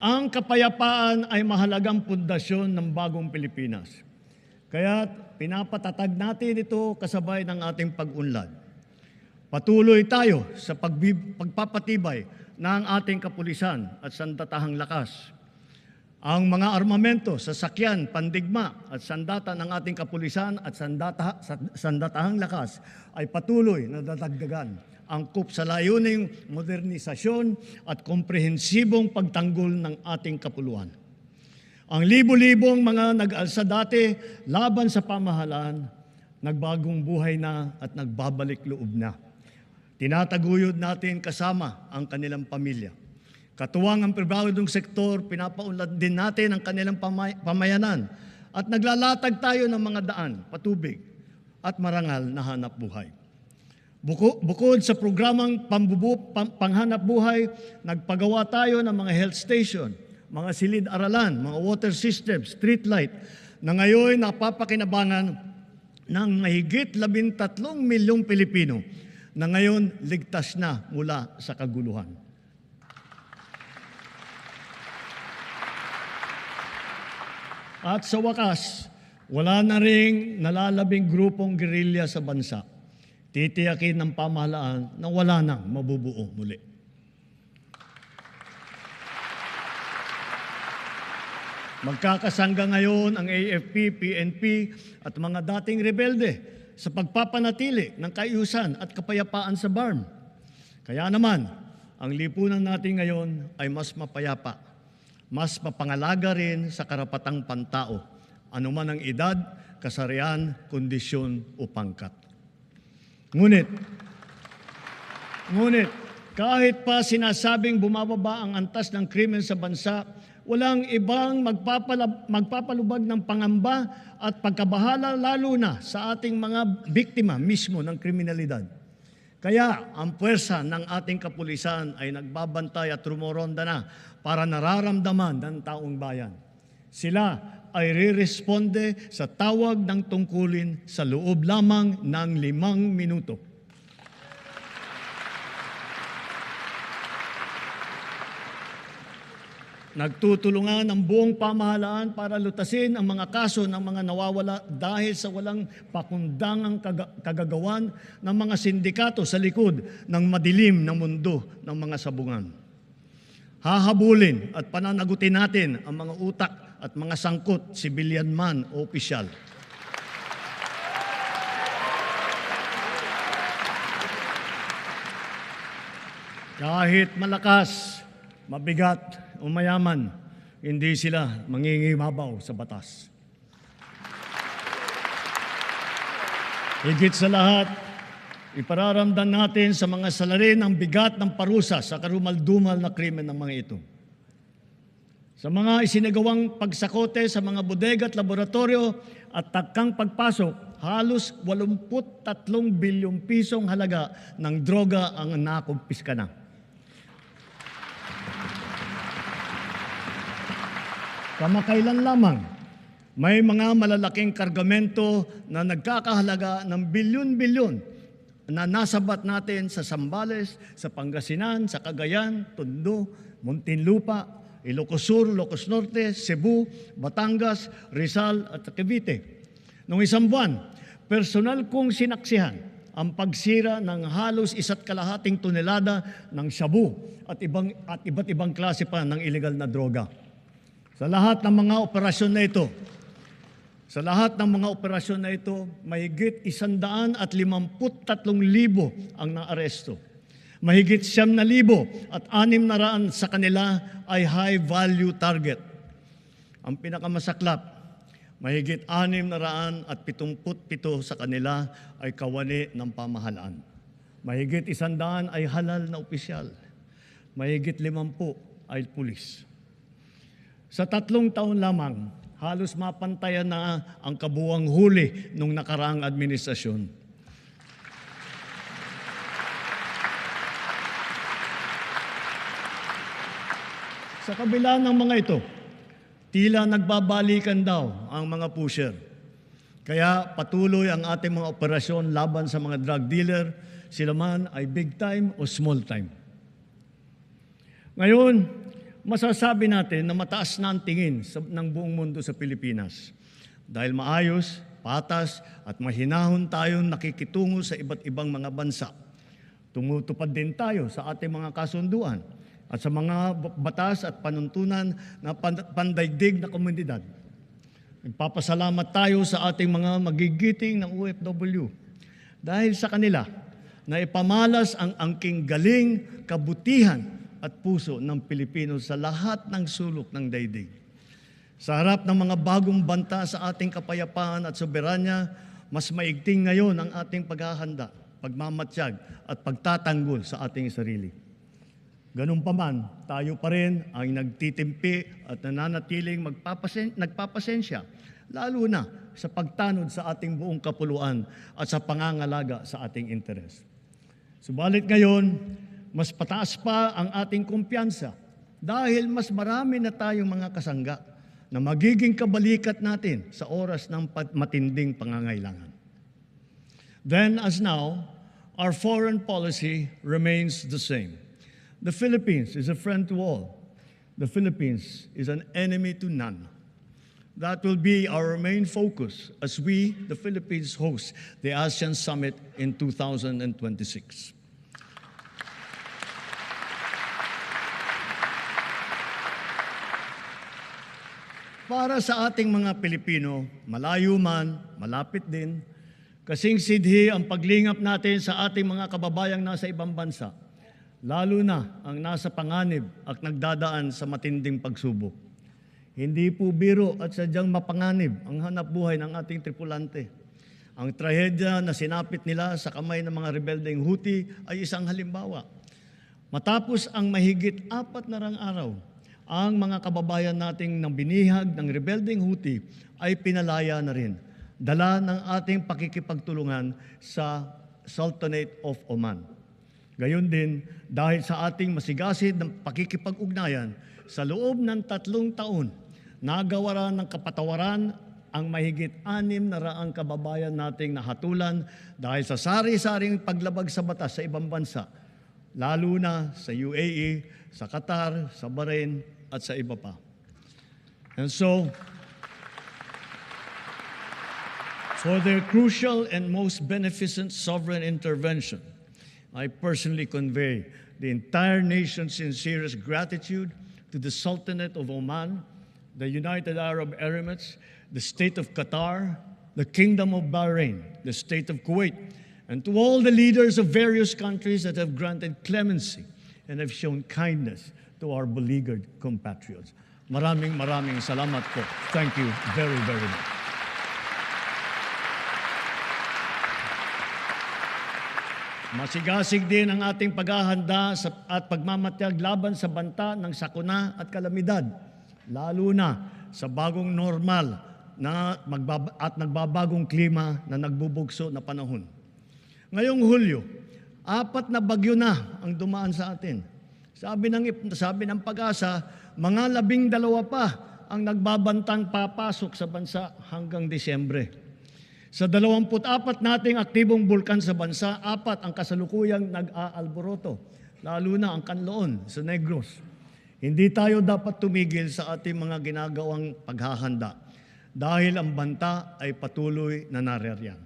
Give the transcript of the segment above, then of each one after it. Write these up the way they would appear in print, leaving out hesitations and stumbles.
Ang kapayapaan ay mahalagang pundasyon ng bagong Pilipinas. Kaya pinapatatag natin ito kasabay ng ating pag-unlad. Patuloy tayo sa pagpapatibay ng ating kapulisan at sandatahang lakas. Ang mga armamento, sasakyan, pandigma at sandata ng ating kapulisan at sandatahang lakas ay patuloy na dadagdagan, angkop sa layuning modernisasyon at komprehensibong pagtanggol ng ating kapuluan. Ang libo-libong mga nag-alsa dati laban sa pamahalaan, nagbagong buhay na at nagbabalik loob na. Tinataguyod natin kasama ang kanilang pamilya. Katuwang ang pribadong sektor, pinapaunlad din natin ang kanilang pamayanan at naglalatag tayo ng mga daan, patubig at marangal na hanap buhay. Bukod sa programang panghanap buhay, nagpagawa tayo ng mga health station, mga silid-aralan, mga water system, street light, na ngayon napapakinabangan ng mahigit 13 milyong Pilipino na ngayon ligtas na mula sa kaguluhan. At sa wakas, wala na ring nalalabing grupong gerilya sa bansa. Titiyakin ng pamahalaan na wala nang mabubuo muli. Magkakasangga ngayon ang AFP, PNP at mga dating rebelde sa pagpapanatili ng kaayusan at kapayapaan sa BARM. Kaya naman, ang lipunan natin ngayon ay mas mapayapa, mas mapangalaga rin sa karapatang pantao, anuman ang edad, kasarian, kondisyon o pangkat. Ngunit, kahit pa sinasabing bumababa ang antas ng krimen sa bansa, walang ibang magpapalubag ng pangamba at pagkabahala lalo na sa ating mga biktima mismo ng kriminalidad. Kaya ang puwersa ng ating kapulisan ay nagbabantay at rumoronda na para nararamdaman ng taong bayan. Sila ay re-responde sa tawag ng tungkulin sa loob lamang ng 5 minuto. Nagtutulungan ang buong pamahalaan para lutasin ang mga kaso ng mga nawawala dahil sa walang pakundangang kagagawan ng mga sindikato sa likod ng madilim na mundo ng mga sabungan. Hahabulin at pananagutin natin ang mga utak at mga sangkot, civilian man o opisyal. Kahit malakas, mabigat o mayaman, hindi sila mangingibabaw sa batas. Higit sa lahat, ipararamdam natin sa mga salarin ang bigat ng parusa sa karumal-dumal na krimen ng mga ito. Sa mga isinagawang pagsakote sa mga bodega at laboratorio at takang pagpasok, halos 83 bilyong pisong halaga ng droga ang nakumpiska na. Kamakailan lamang, may mga malalaking kargamento na nagkakahalaga ng bilyon-bilyon na nasabat natin sa Zambales, sa Pangasinan, sa Cagayan, Tondo, Muntinlupa, Ilocos Sur, Ilocos Norte, Cebu, Batangas, Rizal at Cavite. Noong isang buwan, personal kong sinaksihan ang pagsira ng halos 1.5 tonelada ng shabu at iba't ibang klase pa ng illegal na droga. Sa lahat ng mga operasyon na ito, mahigit 153,000 ang naaresto. Mahigit 9,000 at 600 sa kanila ay high-value target. Ang pinakamasaklap, mahigit 677 sa kanila ay kawani ng pamahalaan. Mahigit 100 ay halal na opisyal. Mahigit 50 ay pulis. Sa 3 taon lamang, halos mapantayan na ang kabuuang huli nung nakaraang administrasyon. Sa kabila ng mga ito, tila nagbabalikan daw ang mga pusher. Kaya patuloy ang ating mga operasyon laban sa mga drug dealer, sila man ay big time o small time. Ngayon, masasabi natin na mataas na ang tingin ng buong mundo sa Pilipinas. Dahil maayos, patas at mahinahon tayong nakikitungo sa iba't ibang mga bansa. Tumutupad din tayo sa ating mga kasunduan at sa mga batas at panuntunan na pandaigdig na komunidad. Nagpapasalamat tayo sa ating mga magigiting ng OFW dahil sa kanila na ipamalas ang angking galing, kabutihan at puso ng Pilipino sa lahat ng sulok ng daigdig. Sa harap ng mga bagong banta sa ating kapayapaan at soberanya, mas maigting ngayon ang ating paghahanda, pagmamatsyag at pagtatanggol sa ating sarili. Ganun pa man, tayo pa rin ang nagtitimpi at nananatiling nagpapasensya, lalo na sa pagtanod sa ating buong kapuluan at sa pangangalaga sa ating interes. Subalit ngayon, mas pataas pa ang ating kumpiyansa dahil mas marami na tayong mga kasangga na magiging kabalikat natin sa oras ng matinding pangangailangan. Then as now, our foreign policy remains the same. The Philippines is a friend to all. The Philippines is an enemy to none. That will be our main focus as we, the Philippines, host the ASEAN Summit in 2026. Para sa ating mga Pilipino, malayo man, malapit din, kasing sidhi ang paglingap natin sa ating mga kababayang nasa ibang bansa, lalo na ang nasa panganib at nagdadaan sa matinding pagsubok. Hindi po biro at sadyang mapanganib ang hanap buhay ng ating tripulante. Ang trahedya na sinapit nila sa kamay ng mga rebeldeng Houthi ay isang halimbawa. Matapos ang mahigit 4 na araw, ang mga kababayan nating nang binihag ng rebeldeng Houthi ay pinalaya na rin, dala ng ating pakikipagtulungan sa Sultanate of Oman. Gayon din, dahil sa ating masigasig ng pakikipag-ugnayan, sa loob ng 3 taon, nagawaran ng kapatawaran ang mahigit 600 kababayan nating nahatulan dahil sa sari-saring paglabag sa batas sa ibang bansa, lalo na sa UAE, sa Qatar, sa Bahrain, at sa iba pa. And so, for their crucial and most beneficent sovereign intervention, I personally convey the entire nation's sincerest gratitude to the Sultanate of Oman, the United Arab Emirates, the State of Qatar, the Kingdom of Bahrain, the State of Kuwait, and to all the leaders of various countries that have granted clemency and have shown kindness to our beleaguered compatriots. Maraming salamat po. Thank you very, very much. Masigasig din ang ating paghahanda at pagmamatyag laban sa banta ng sakuna at kalamidad, lalo na sa bagong normal at nagbabagong klima na nagbubugso na panahon. Ngayong Hulyo, 4 na bagyo na ang dumaan sa atin. Sabi ng Pag-asa, mga 12 pa ang nagbabantang papasok sa bansa hanggang Disyembre. Sa 24 nating aktibong bulkan sa bansa, 4 ang kasalukuyang nag-aalboroto, lalo na ang Kanloon sa Negros. Hindi tayo dapat tumigil sa ating mga ginagawang paghahanda dahil ang banta ay patuloy na naririyan.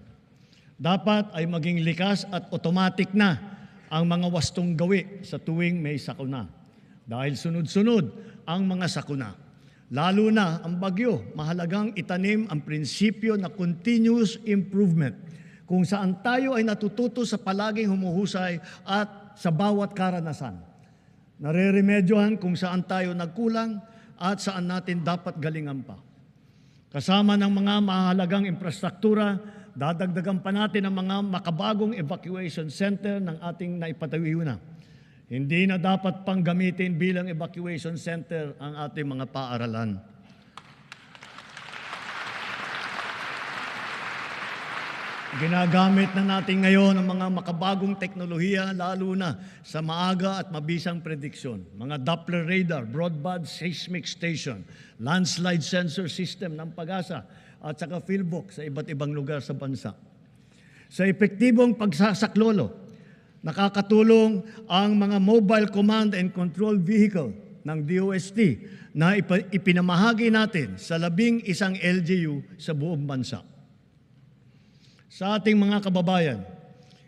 Dapat ay maging likas at automatic na ang mga wastong gawi sa tuwing may sakuna. Dahil sunod-sunod ang mga sakuna. Lalo na ang bagyo, mahalagang itanim ang prinsipyo na continuous improvement kung saan tayo ay natututo sa palaging humuhusay at sa bawat karanasan. Nareremedyohan kung saan tayo nagkulang at saan natin dapat galingan pa. Kasama ng mga mahalagang infrastruktura, dadagdagan pa natin ang mga makabagong evacuation center ng ating naipatayo na. Hindi na dapat pang gamitin bilang evacuation center ang ating mga paaralan. Ginagamit na natin ngayon ang mga makabagong teknolohiya, lalo na sa maaga at mabisang prediksyon. Mga Doppler radar, broadband seismic station, landslide sensor system ng Pag-asa, at saka fieldbox sa iba't ibang lugar sa bansa. Sa epektibong pagsasaklolo, nakakatulong ang mga mobile command and control vehicle ng DOST na ipinamahagi natin sa 11 LGU sa buong bansa. Sa ating mga kababayan,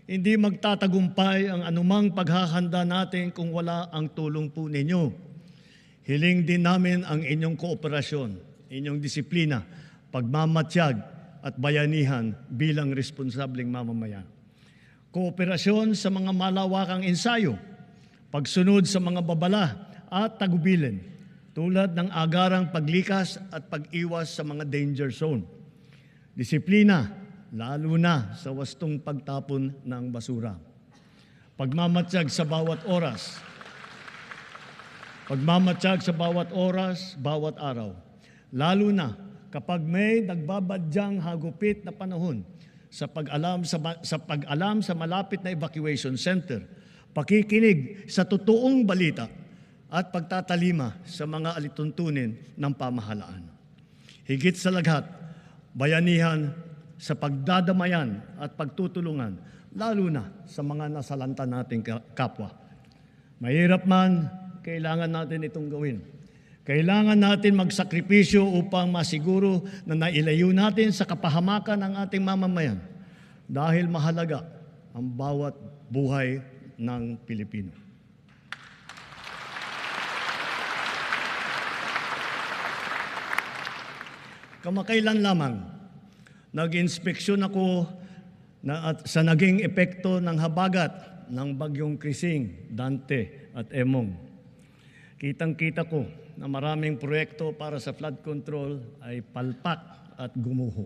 hindi magtatagumpay ang anumang paghahanda natin kung wala ang tulong po ninyo. Hiling din namin ang inyong kooperasyon, inyong disiplina, pagmamatsyag at bayanihan bilang responsableng mamamayan. Kooperasyon sa mga malawakang ensayo, pagsunod sa mga babala at tagubilin, tulad ng agarang paglikas at pag-iwas sa mga danger zone. Disiplina, lalo na sa wastong pagtapon ng basura. Pagmamatsyag sa bawat oras. Pagmamatsyag sa bawat oras, bawat araw. Lalo na kapag may nagbabadyang hagupit na panahon sa pag-alam sa malapit na evacuation center, pakikinig sa totoong balita at pagtatalima sa mga alituntunin ng pamahalaan. Higit sa lahat, bayanihan sa pagdadamayan at pagtutulungan, lalo na sa mga nasalanta nating kapwa. Mahirap man, kailangan natin itong gawin. Kailangan natin magsakripisyo upang masiguro na nailayo natin sa kapahamakan ang ating mamamayan dahil mahalaga ang bawat buhay ng Pilipino. Kamakailan lamang, nag-inspeksyon ako sa naging epekto ng habagat ng bagyong Krising, Dante at Emong. Kitang-kita ko na maraming proyekto para sa flood control ay palpak at gumuho.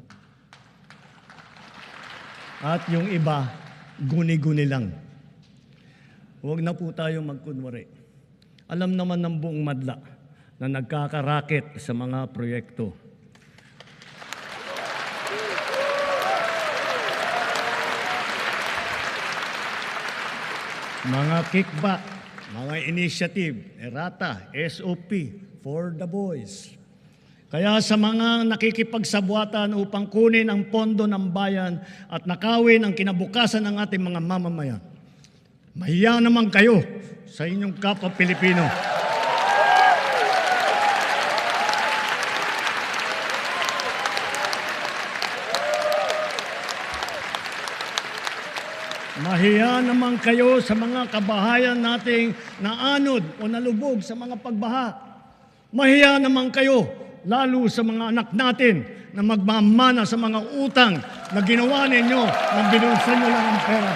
At yung iba, guni-guni lang. Huwag na po tayong magkunwari. Alam naman ng buong madla na nagkakaraket sa mga proyekto. Mga kickback, mga initiative, errata, SOP, for the boys. Kaya sa mga nakikipagsabwatan upang kunin ang pondo ng bayan at nakawin ang kinabukasan ng ating mga mamamayan, mahiya naman kayo sa inyong kapwa Pilipino. Mahiya naman kayo sa mga kabahayan nating naanod o nalubog sa mga pagbaha. Mahiya naman kayo, lalo sa mga anak natin na magmamana sa mga utang na ginawa ninyo nang binulsan nyo lang ang pera.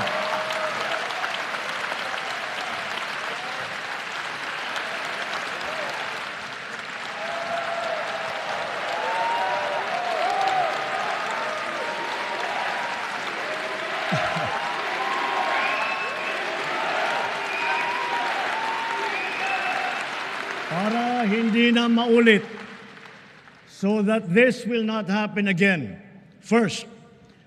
Para hindi na maulit, so that this will not happen again. First,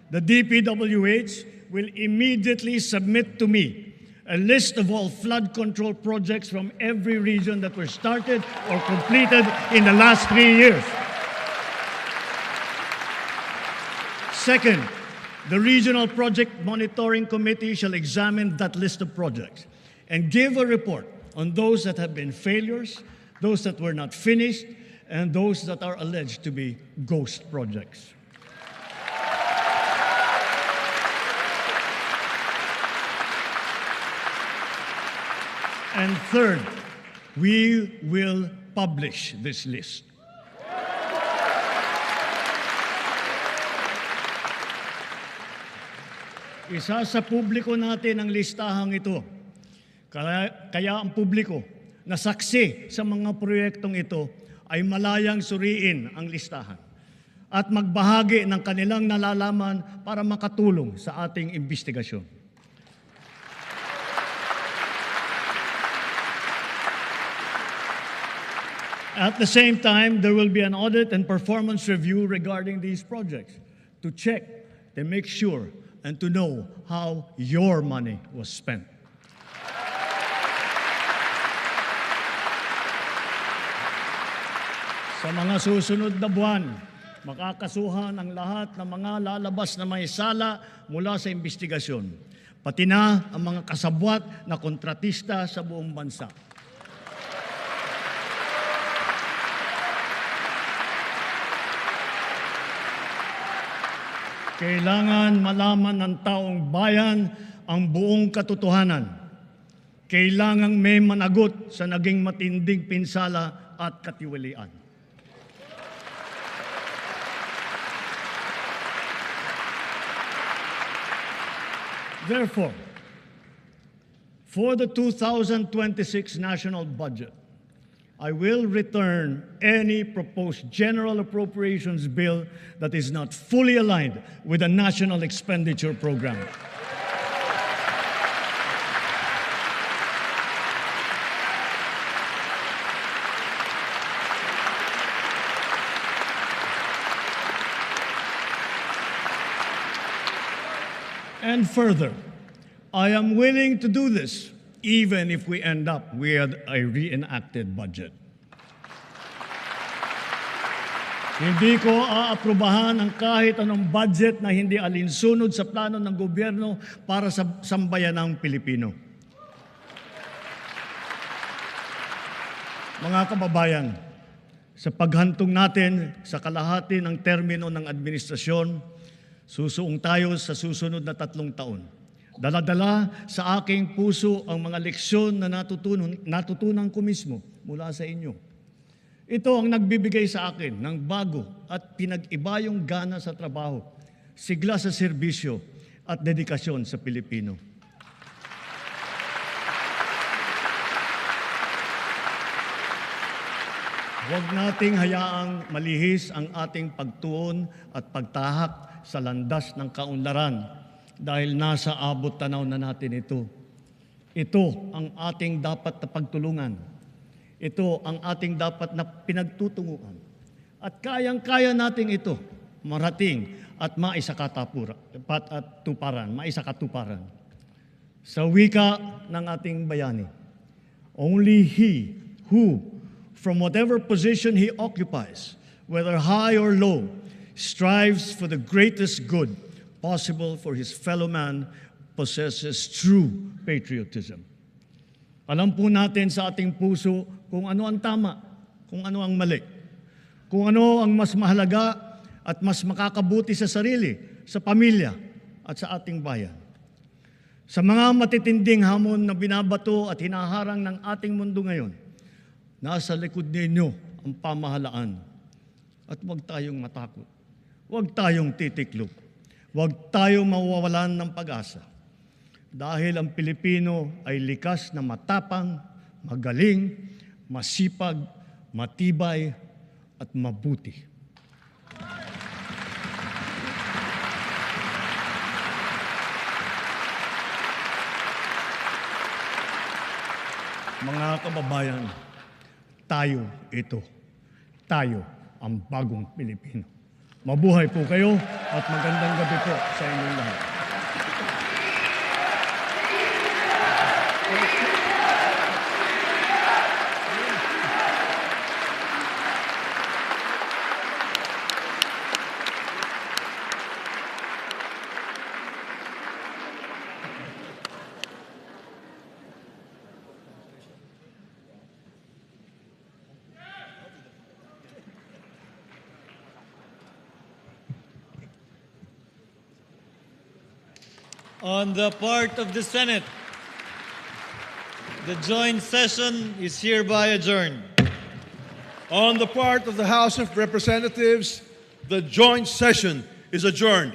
the DPWH will immediately submit to me a list of all flood control projects from every region that were started or completed in the last 3 years. Second, the Regional Project Monitoring Committee shall examine that list of projects and give a report on those that have been failures, those that were not finished, and those that are alleged to be ghost projects. And third, we will publish this list. Isa sa publiko natin ang listahang ito. Kaya ang publiko na saksi sa mga proyektong ito ay malayang suriin ang listahan at magbahagi ng kanilang nalalaman para makatulong sa ating investigasyon. At the same time, there will be an audit and performance review regarding these projects to check, to make sure, and to know how your money was spent. Sa mga susunod na buwan, makakasuhan ang lahat ng mga lalabas na may sala mula sa investigasyon, pati na ang mga kasabwat na kontratista sa buong bansa. Kailangan malaman ng taong bayan ang buong katotohanan. Kailangang may managot sa naging matinding pinsala at katiwalian. Therefore, for the 2026 national budget, I will return any proposed general appropriations bill that is not fully aligned with the national expenditure program. And further, I am willing to do this even if we end up with a reenacted budget. Hindi ko aaprubahan ang kahit anong budget na hindi alinsunod sa plano ng gobyerno para sa sambayanang Pilipino. Mga kababayan, sa paghantong natin sa kalahati ng termino ng administrasyon, susuong tayo sa susunod na 3 taon. Dala-dala sa aking puso ang mga leksyon na natutunan ko mismo mula sa inyo. Ito ang nagbibigay sa akin ng bago at pinag-iba yung gana sa trabaho, sigla sa serbisyo at dedikasyon sa Pilipino. Huwag nating hayaang malihis ang ating pagtuon at pagtahak sa landas ng kaunlaran dahil nasa abot tanaw na natin ito. Ito ang ating dapat na pagtulungan. Ito ang ating dapat na pinagtutunguhan. At kayang-kaya nating ito marating at maisakatuparan. Sa wika ng ating bayani, only he who, from whatever position he occupies, whether high or low, strives for the greatest good possible for his fellow man, possesses true patriotism. Alam po natin sa ating puso kung ano ang tama, kung ano ang mali, kung ano ang mas mahalaga at mas makakabuti sa sarili, sa pamilya at sa ating bayan. Sa mga matitinding hamon na binabato at hinaharang ng ating mundo ngayon, nasa likod ninyo ang pamahalaan. At huwag tayong matakot. Huwag tayong titiklop. Huwag tayong mawawalan ng pag-asa. Dahil ang Pilipino ay likas na matapang, magaling, masipag, matibay, at mabuti. Mga kababayan, tayo ito. Tayo ang bagong Pilipino. Mabuhay po kayo at magandang gabi po sa inyong lahat. On the part of the Senate, the joint session is hereby adjourned. On the part of the House of Representatives, the joint session is adjourned.